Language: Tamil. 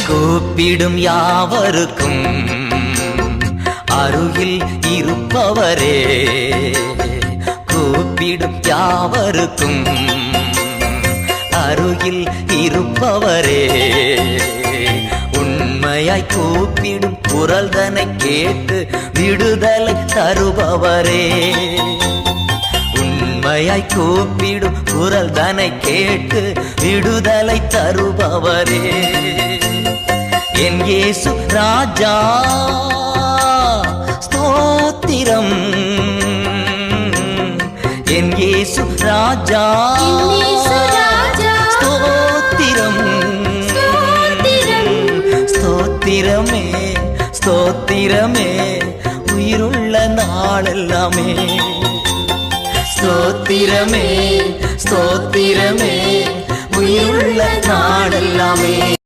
கூப்பிடும் யாவருக்கும் அருகில் இருப்பவரே, கூப்பிடும் யாவருக்கும் அருகில் இருப்பவரே, உண்மையாய் கூப்பிடும் குரல் தன்னை கேட்டு விடுதலை தருபவரே, உண்மையாய் கூப்பிடும் குரல் தன்னை கேட்டு விடுதலை தருபவரே, என் இயேசு ராஜா ஸ்தோத்திரம், என் இயேசு ராஜா ஸ்தோத்திரம், ஸ்தோத்திரமே ஸ்தோத்திரமே உயிருள்ள நாளெல்லாமே, ஸ்தோத்திரமே ஸ்தோத்திரமே உயிருள்ள நாளெல்லாமே.